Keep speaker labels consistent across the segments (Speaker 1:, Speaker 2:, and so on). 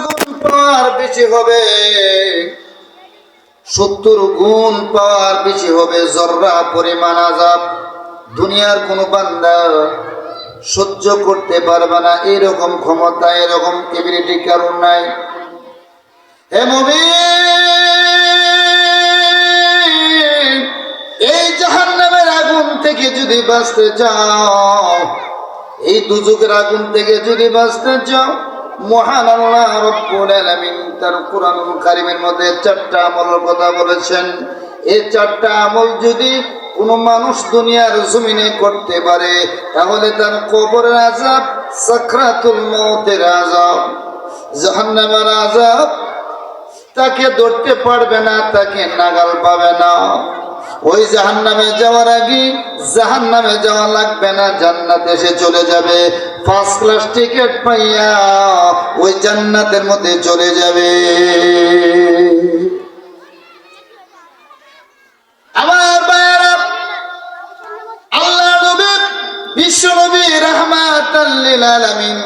Speaker 1: গুণ পাওয়ার বেশি হবে, 70 গুণ পাওয়ার বেশি হবে। জররা পরিমাণ আযাব দুনিয়ার কোন বান্দা সহ্য করতে পারবে না। এরকম ক্ষমতা, এরকম এবিলিটি কারণ নাই। হে মুমিন, এই জাহান্নামের আগুন থেকে যদি বাঁচতে চাও, এই দুজকের আগুন থেকে যদি বাঁচতে চাও, মহান আল্লাহ রব্বুল আলামিন তার কুরআনুল কারীমের মধ্যে 4টা আমলের কথা বলেছেন। এই 4টা আমল যদি কোন মানুষ দুনিয়ার জমিনে করতে পারে, তাহলে তার কবরের আযাব, সাকরাতুল মউতের আযাব, জাহান্নামের আযাব তাকে ধরতে পারবে না, তাকে নাগাল পাবে না। ওই জাহান্নামে যাওয়ার আগে জাহান্নামে যাওয়া লাগবে না, জান্নাতে এসে চলে যাবে। ফার্স্ট ক্লাস টিকিট পাইয়া ওই জান্নাতের মধ্যে চলে যাবে। আমার ভাইয়েরা, আল্লাহ নবী, বিশ্ব নবী রাহমাতাল লিল আলামিন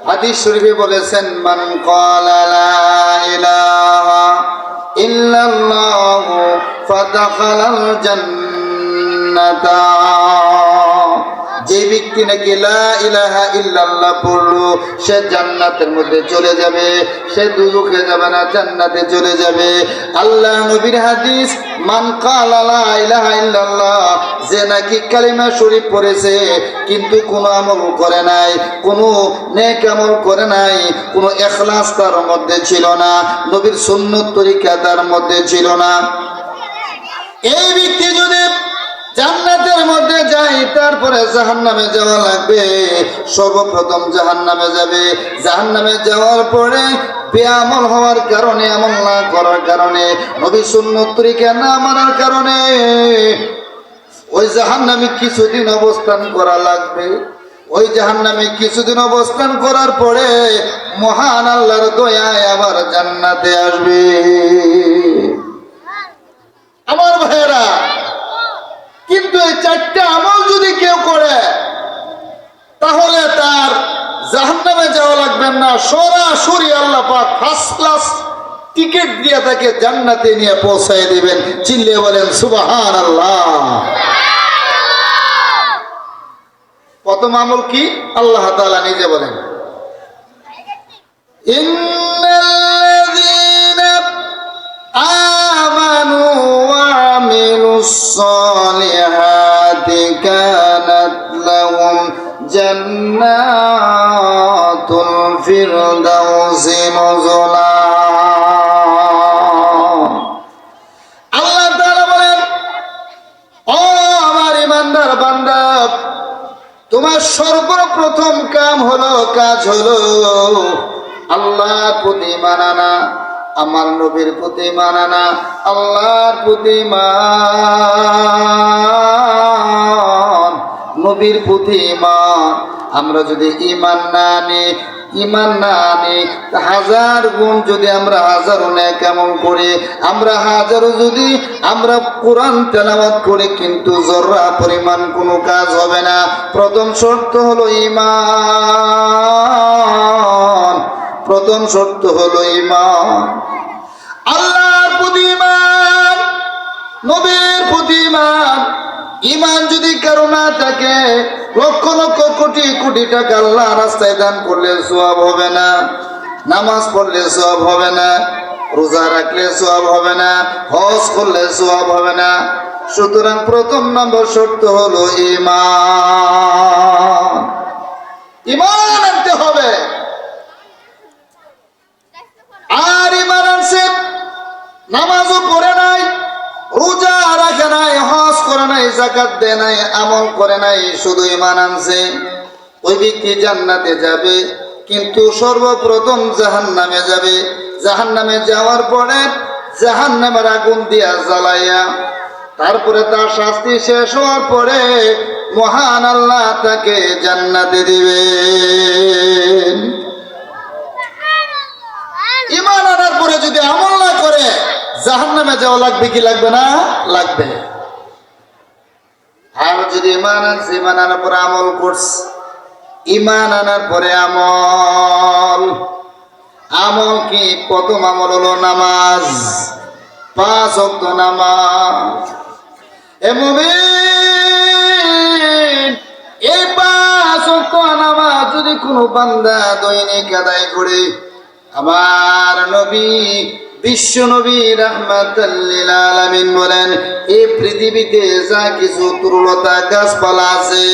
Speaker 1: হাদিস শরীফে বলেছেন, মান ক্বালা লা ইলাহা ইল্লাল্লাহু ফাদাখালাল জান্নাতা। যে ব্যক্তি নাকি লা ইলাহা ইল্লাল্লাহ পড়লো, সে জান্নাতের মধ্যে চলে যাবে, সে দুজখে যাবে না, জান্নাতে চলে যাবে। আল্লাহ নবীর হাদিস, মান ক্বালা লা ইলাহা ইল্লাল্লাহ, যে নাকি কালিমা শরীফ পড়েছে কিন্তু কোনো আমল করে নাই, কোনো নেক আমল করে নাই, কোনো ইখলাস তার মধ্যে ছিল না, নবীর সুন্নত তরিকা তার মধ্যে ছিল না, এই ব্যক্তি যদি জান্নাতের মধ্যে যায়, তারপরে জাহান্নামে যাওয়া লাগবে। সর্বপ্রথম জাহান্নামে যাবে। জাহান্নামে যাওয়ার পরে বেআমল হওয়ার কারণে, আমল না করার কারণে, নবী সুন্নত তরিকা না মানার কারণে ওই জাহান্নামে কিছুদিন অবস্থান করা লাগবে। ওই জাহান্নামে কিছুদিন অবস্থান করার পরে মহান আল্লাহর দয়ায় আবার জান্নাতে আসবে। আমার ভাইয়েরা, কিন্তু এই 4টা আমল যদি কেউ করে, তাহলে তার জাহান্নামে যাওয়া লাগবে না, সরাসরি আল্লাহ পাক ফার্স্ট ক্লাস টিকিট দিয়ে তাকে জান্নাতে নিয়ে পৌঁছায় দিবেন। চিল্লিয়ে বলেন সুবহানাল্লাহ। প্রথম আমল কি? আল্লাহ তাআলা নিজে বলেন, ইন্নাল্লাযীনা আমানু ওয়া আমিলুস সালিহাতি কানাত লাহুম জান্নাতুল ফিরদাউসি নুজুলা। আল্লাহ তাআলা বলেন, ও আমার ইমানদার বান্দা, তোমার সর্বপ্রথম কাজ হলো আল্লাহর প্রতি মানানা, আমার নবীর প্রতি মানানা, আল্লাহর প্রতি মান, নবীর প্রতি মান। আমরা যদি ঈমান না আনি, হাজার গুণ যদি আমরা হাজারো নেক আমল করি, আমরা হাজারো যদি আমরা কোরআন তেলাওয়াত করি, কিন্তু জররা পরিমাণ কোনো কাজ হবে না। প্রথম শর্ত হলো ঈমান। প্রথম শর্ত হলো ঈমান। আল্লাহর প্রতি ঈমান, নবীর প্রতি ঈমান। ঈমান যদি কারো না থাকে, লক্ষ লক্ষ কোটি কোটি টাকা আল্লাহ রাস্তায় দান করলে সওয়াব হবে না, নামাজ পড়লে সওয়াব হবে না, রোজা রাখলে সওয়াব হবে না, হজ করলে সওয়াব হবে না। সুতরাং প্রথম নম্বর শর্ত হলো ঈমান। ঈমান আনতে হবে। আর ঈমান আনছে, নামাজও পড়ে নাই, রোজা রাখে নাই, হজ করে নাই, যাকাত দেয় নাই, আমল করে নাই, শুধু ঈমান আনছে, ওই ব্যক্তি জান্নাতে যাবে, কিন্তু সর্বপ্রথম জাহান্নামে যাবে। জাহান্নামে যাওয়ার পরে জাহান্নামের আগুন দিয়া জ্বালাইয়া, তারপরে তার শাস্তি শেষ হওয়ার পরে মহান আল্লাহ তাকে জান্নাতে দিবেন। ঈমান আনার পরে যদি আমল না করে, জাহান্নামে যাওয়া লাগবে কি লাগবে না? লাগবে। আর যদি ঈমান আনছে, ঈমান আনার পরে আমল করছে, ঈমান আনার পরে আমল প্রথম আমল হলো নামাজ, 5 ওয়াক্ত নামাজ। এ মুমিন, এই 5 ওয়াক্ত নামাজ যদি কোনো বান্দা দৈনিক আদায় করে, আমার নবী বিশ্ব নবী রাহমাতাল লিল আলামিন বলেন, এই পৃথিবীতে যা কিছু তরুলতা গাছপালা আছে,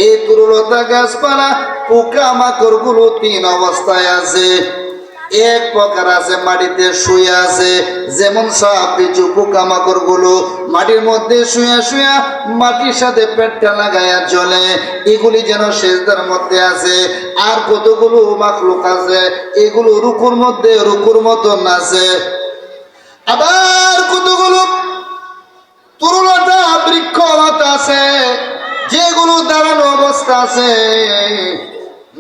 Speaker 1: এই তরুলতা গাছপালা পোকা মাকড় গুলো 3 অবস্থায় আছে। এক প্রকার আছে মাটিতে শুয়ে আছে, যেমন সাপ বিচ্ছু পোকা মাকড় গুলো মাটির মধ্যে শুয়ে শুয়ে মাটির সাথে পেটটা লাগাইয়া চলে, এগুলি যেন সেজদার মধ্যে আছে। আর কতগুলো মাখলুক আছে, এগুলো রুকুর মধ্যে রুকুর মতন আছে। আবার কতগুলো তরুলতা বৃক্ষলতা আছে, যেগুলো দাঁড়ানো অবস্থা আছে।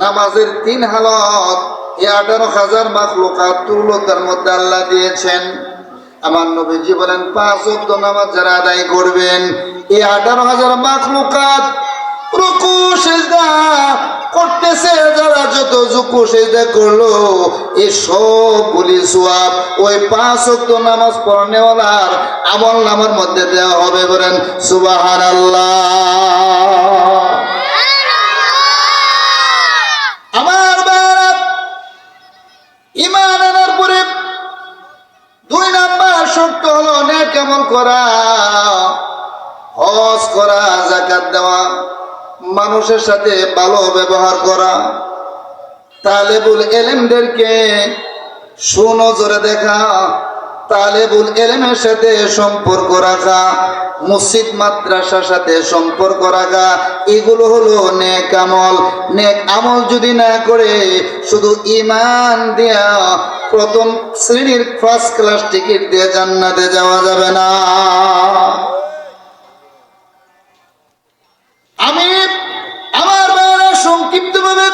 Speaker 1: নামাজের 3 হালত এই 18,000 মাখলুকাত তরুলতার মধ্যে আল্লাহ দিয়েছেন। আমার নবীজি বলেন, 5 ওয়াক্ত নামাজ যারা আদায় করবেন, এই 18,000 মাখলুকাত রুকু সিজদা করতেছে, যারা যত রুকু সিজদা করলো, এই সবগুলি সওয়াব ওই 5 ওয়াক্ত নামাজ পড়নেওয়ালার আমল নামার মধ্যে দেওয়া হবে। বলেন সুবহানাল্লাহ। আমার বাপ, ঈমান আনার পরে 2 নাম্বার শর্ত হলো নেক আমল করা, হজ করা, যাকাত দেওয়া, মানুষের সাথে ভালো ব্যবহার করা, তালেবুল ইলমদেরকে সুনজরে দেখা, তালেবুল ইলমের সাথে সম্পর্ক রাখা, মসজিদ মাদ্রাসার সাথে সম্পর্ক রাখা, এগুলো হলো নেক আমল। নেক আমল যদি না করে শুধু ঈমান দিয়া প্রথম শ্রেণীর 1st ক্লাস টিকিট দিয়ে জান্নাতে যাওয়া যাবে না। আমি আমার বাবা সংক্ষিপ্তভাবে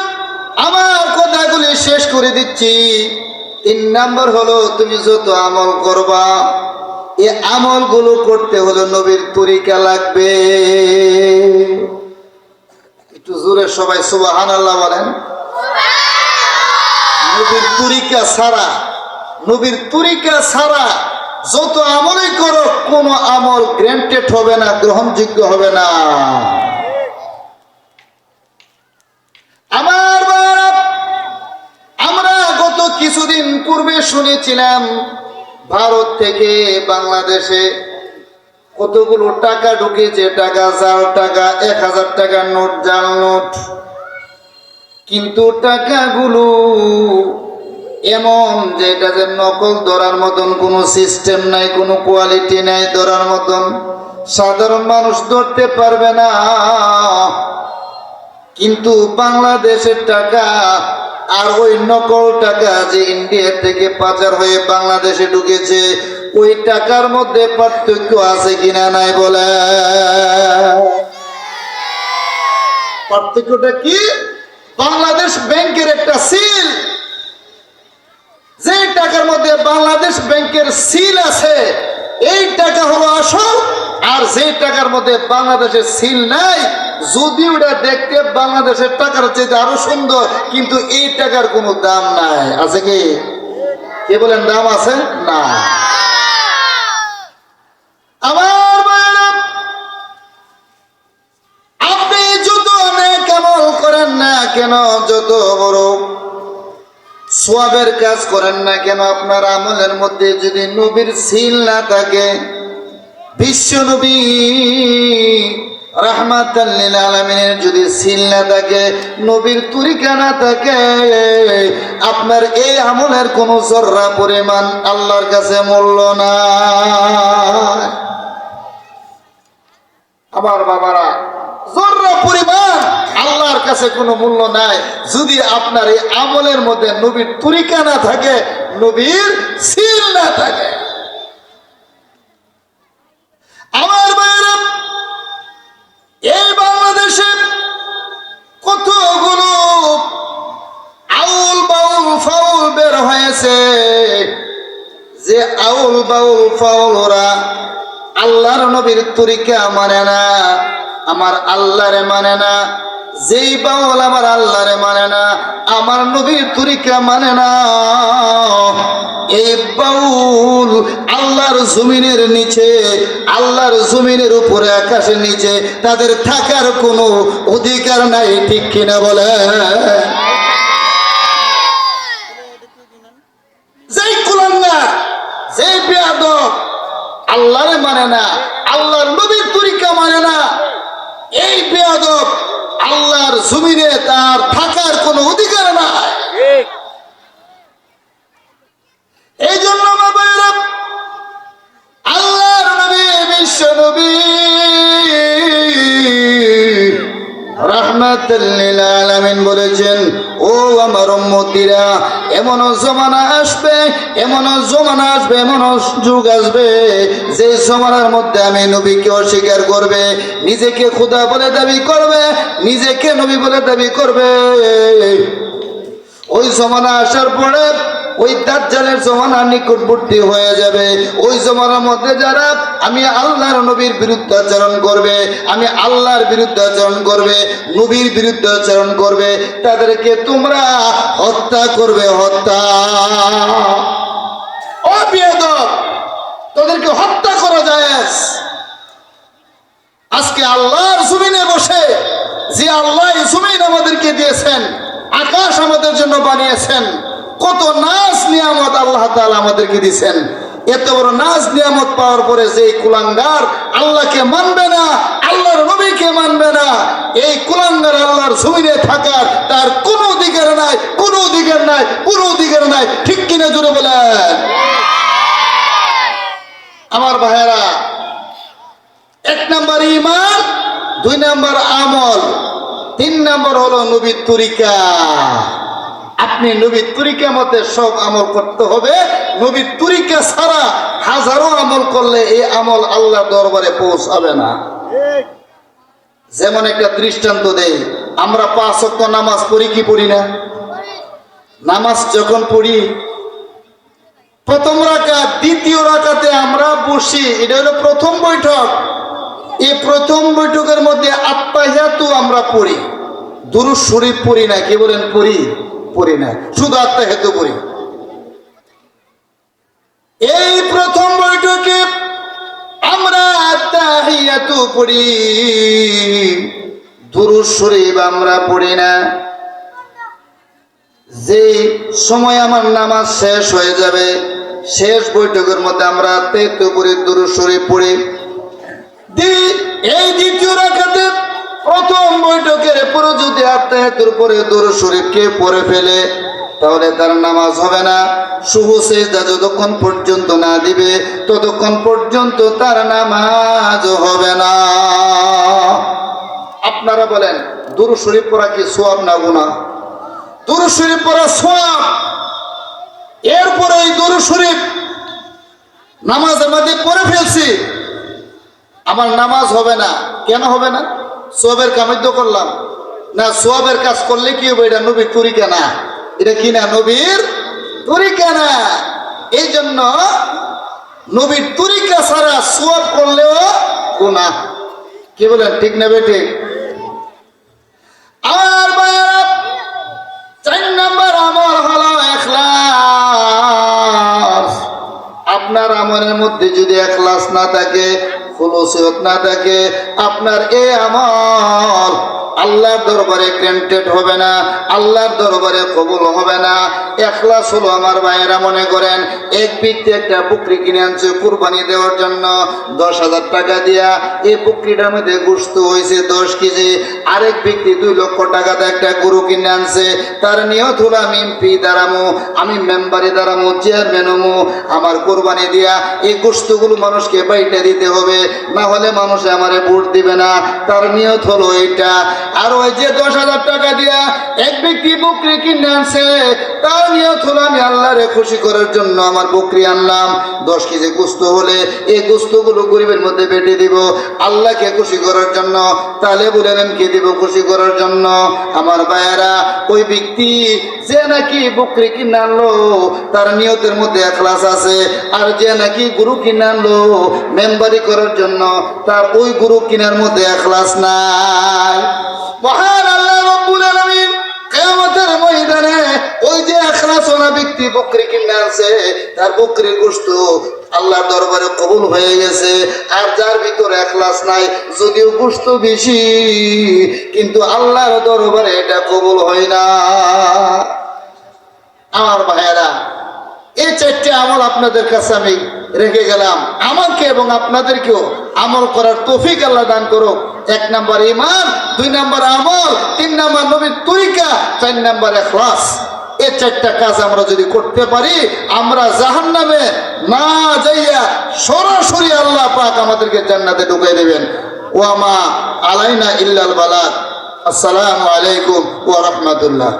Speaker 1: আমার কথাগুলি শেষ করে দিচ্ছি। 3 নাম্বার হলো, তুমি যত আমল করবা, এই আমলগুলো করতে হলো নবীর তরিকা লাগবে। একটু জোরে সবাই সুবহানাল্লাহ বলেন। নবীর তরিকা ছাড়া, নবীর তরিকা ছাড়া যত আমলই করো, কোন আমল গ্রান্টেড হবে না, গ্রহণযোগ্য হবে না। আমার বাপ, আমরা গত কিছুদিন পূর্বে শুনেছিলাম ভারত থেকে বাংলাদেশে কতগুলো টাকা ঢুকেছে, টাকা জাল টাকা, 1000 টাকার নোট, জাল নোট। কিন্তু টাকাগুলো এমন যে এটা যে নকল, ধরার মতন কোনো সিস্টেম নাই, কোনো কোয়ালিটি নাই ধরার মতন, সাধারণ মানুষ ধরতে পারবে না। কিন্তু বাংলাদেশের টাকা আর ওই নকল টাকা যে ইন্ডিয়া থেকে পাচার হয়ে বাংলাদেশে ঢুকেছে, ওই টাকার মধ্যে পার্থক্য আছে কিনা নাই বলে? পার্থক্যটা কি? বাংলাদেশ ব্যাংকের একটা সিল, যে টাকার মধ্যে বাংলাদেশ ব্যাংকের সিল আছে, এই টাকা হলো আসল। আর যে টাকার মধ্যে বাংলাদেশের সিল নাই, যদি ওটা দেখতে বাংলাদেশের টাকার চেয়ে আরো সুন্দর, কিন্তু এই টাকার কোনো দাম নাই। আছে কি? কে বলেন দাম আছে? না। আমার ভাইরা, আপনি যত নেক আমল করেন না কেন, যত বড় সওয়াবের কাজ করেন না কেন, আপনার আমলের মধ্যে যদি নবীর সিল না থাকে, বিশ্ব নবী রাহমাতাল লিল আলামিনের যদি সিল না থাকে, নবীর তরিকা না থাকে, আপনার এই আমলের কোনো জররা পরিমাণ আল্লাহর কাছে মূল্য নাই। আমার বাবারা, জররা পরিমাণ আল্লাহর কাছে কোনো মূল্য নাই যদি আপনার এই আমলের মধ্যে নবীর তরিকা না থাকে, নবীর সিল না থাকে। আমার ভাইরা, এই বাংলাদেশে কতগুলো আউল বাউল ফাউল বের হয়েছে, যে আউল বাউল ফাউল ওরা আল্লাহর নবীর তরিকা মানে না, আমার আল্লাহরে মানে না, যেই বাউল আমার আল্লাহরে মানে না, আমার নবীর তরিকা মানে না, এই বাউল আল্লাহর জমিনের নিচে, আল্লাহর জমিনের উপরে, আকাশের নিচে তাদের থাকার কোনো অধিকার নাই। ঠিক কিনা বলে? যেই কুলাঙ্গার, যেই বেয়াদব আল্লাহরে মানে না, আল্লাহর নবীর তরিকা মানে না, এই বেয়াদব আল্লাহর জমিনে তার থাকার কোনো অধিকার নাই। এই জন্য আল্লাহর নবী, বিশ্ব নবী রাহমাতুল লিল আলামিন বলেছেন, ও আমার উম্মতিরা, এমন জমানা আসবে, এমন জমানা আসবে, এমন যুগ আসবে, যে জমানার মধ্যে আমি নবীকে অস্বীকার করবে, নিজেকে খোদা বলে দাবি করবে, নিজেকে নবী বলে দাবি করবে। ওই জমানা আসার পরে ওই দাজ্জালের জমানা নিকটবর্তী হয়ে যাবে। ওই জমানার মধ্যে যারা আমি আল্লাহর নবীর বিরুদ্ধে আচরণ করবে, আমি আল্লাহর বিরুদ্ধে আচরণ করবে, নবীর বিরুদ্ধে আচরণ করবে, তাদেরকে তোমরা হত্যা করবে। হত্যা। ও বেয়াদব, তাদেরকে হত্যা করা যায়। আজকে আল্লাহর জমিনে বসে, যে আল্লাহ জমিন আমাদেরকে দিয়েছেন, আকাশ আমাদের জন্য বানিয়েছেন, কত নাজ নিয়ামত আল্লাহ তাআলা আমাদেরকে দিয়েছেন, এত বড় নাজ নিয়ামত পাওয়ার পরে যে কুলাঙ্গার আল্লাহকে মানবে না, আল্লাহর নবীকে মানবে না, এই কুলাঙ্গার আল্লাহর জমিনে থাকার তার কোনো অধিকার নাই, কোনো অধিকার নাই, কোনো অধিকার নাই। ঠিক কিনা জোরে বলেন? আমার ভাইয়েরা, এক নাম্বার ঈমান, দুই নাম্বার আমল, তিন নাম্বার হলো নবীর তরিকা। আপনি নবীর তরিকা মতে সব আমল করতে হবে। নবীর তরিকা ছাড়া হাজারো আমল করলে এই আমল আল্লাহর দরবারে পৌঁছাবে না। যেমন একটা দৃষ্টান্ত দেই, আমরা 5 ওয়াক্ত নামাজ পড়ি কি পড়ি না? নামাজ যখন পড়ি, প্রথম রাকাত, দ্বিতীয় রাকাতে আমরা বসি, এটা হলো প্রথম বৈঠক। এই প্রথম বৈঠকের মধ্যে আত্তাহিয়াতু আমরা পড়ি, দুরূদ শরীফ পড়ি না। কি বলেন? পড়ি? পড়ি না, শুধু আত্তাহিয়াতু পড়ি। এই প্রথম বৈঠকে আমরা আত্তাহিয়াতু পড়ি, দুরূদ শরীফ আমরা পড়ি না। যে সময় আমার নামাজ শেষ হয়ে যাবে, শেষ বৈঠকের মধ্যে আমরা আত্তাহিয়াতু পড়ি, দুরূদ শরীফ পড়ি। এই দ্বিতীয় রাকাতে প্রথম বৈঠকের পরে যদি আত্তাহিয়াতুর পরে দুরূদ শরীফ কে পড়ে ফেলে, তাহলে তার নামাজ হবে না। শুধু সিজদা যতক্ষণ পর্যন্ত না দিবে, ততক্ষণ পর্যন্ত তার নামাজ হবে না। আপনারা বলেন, দুরূদ শরীফ পড়া কি সওয়াব না গুনাহ? দুরূদ শরীফ পড়া সওয়াব। এরপরে এই দুরূদ শরীফ নামাজের মধ্যে পড়ে ফেলছি, আমার নামাজ হবে না। কেন হবে না? সওয়াবের কামাই তো করলাম না। সওয়াবের কাজ করলে কি হবে? এটা নবীর তরিকা না। এটা কি না? নবীর তরিকা না। এই জন্য নবীর তরিকা ছাড়া সওয়াব করলেও গুনাহ। কি বলেন? ঠিক না বেঠিক? আর ভাইরা, 4 নাম্বার আমল হলো ইখলাস। আপনার আমলের মধ্যে যদি ইখলাস না থাকে, খুলুসিয়ত না থাকে, আপনার এই আমল আল্লাহর দরবারে গ্রান্টেড হবে না, আল্লাহর দরবারে কবুল হবে না। ইখলাস হলো আমার ভাইয়েরা, মনে করেন এক ব্যক্তি একটা বকরি কিনে আনছে কুরবানি দেওয়ার জন্য 10,000 টাকা দিয়া। এই বকরিটার মধ্যে গোশত হয়েছে 10 কেজি। আরেক ব্যক্তি 2 লক্ষ টাকা দিয়ে একটা গরু কিনে আনছে। তার নিয়ত হলো আমি এমপি দাঁড়ামো, আমি মেম্বারে দাঁড়ামো, চেয়ারম্যান হমো, আমার কোরবানি দিয়া এই গোশতগুলো মানুষকে বাইটা দিতে হবে, না হলে মানুষ আমারে ভোট দিবে না। তার নিয়ত হলো এইটা। আর ওই যে 10,000 টাকা দিয়া এক ব্যক্তি বকরি কিনে আনছে, তার নিয়ত হলো আমি আল্লাহরে খুশি করার জন্য আমার বকরি আনলাম। 10 কেজি গোশত হলে এই গোশতগুলো গরিবের মধ্যে বেটে দিব আল্লাহকে খুশি করার জন্য। তাহলে বলেন কে দিব খুশি করার জন্য? আমার ভাইয়েরা, ওই ব্যক্তি যে নাকি বকরি কিনে আনলো, তার নিয়তের মধ্যে ইখলাস আছে। আর যে নাকি গরু কিনে আনলো মেম্বারি করার জন্য, তার ওই গরু কিনার মধ্যে ইখলাস নাই। মহান আল্লাহ কিয়ামতের ময়দানে ওই যে ইখলাসওয়ালা ব্যক্তি বকরি কিনে আছে, তার বকরির গোশত আল্লাহর দরবারে কবুল হয়ে গেছে। আর যার ভিতরে ইখলাস নাই, যদিও গোশত বেশি, কিন্তু আল্লাহর দরবারে এটা কবুল হয় না। আমার ভাইয়েরা, এই চারটি আমল আপনাদের কাছে আমি রেখে গেলাম। আমাকে এবং আপনাদেরকেও আমল করার তৌফিক আল্লাহ দান করুক। 1 নাম্বার ঈমান, 2 নাম্বার আমল, 3 নাম্বার নবীর তরিকা, 4 নাম্বার ইখলাস। এই 4টা কাজ আমরা যদি করতে পারি, আমরা জাহান্নামে না যাইয়া সরাসরি আল্লাহ পাক আমাদেরকে জান্নাতে ঢুকিয়ে দেবেন। ওয়া মা আলাইনা ইল্লাল বালাগ। আসসালামু আলাইকুম ওয়া রাহমাতুল্লাহ।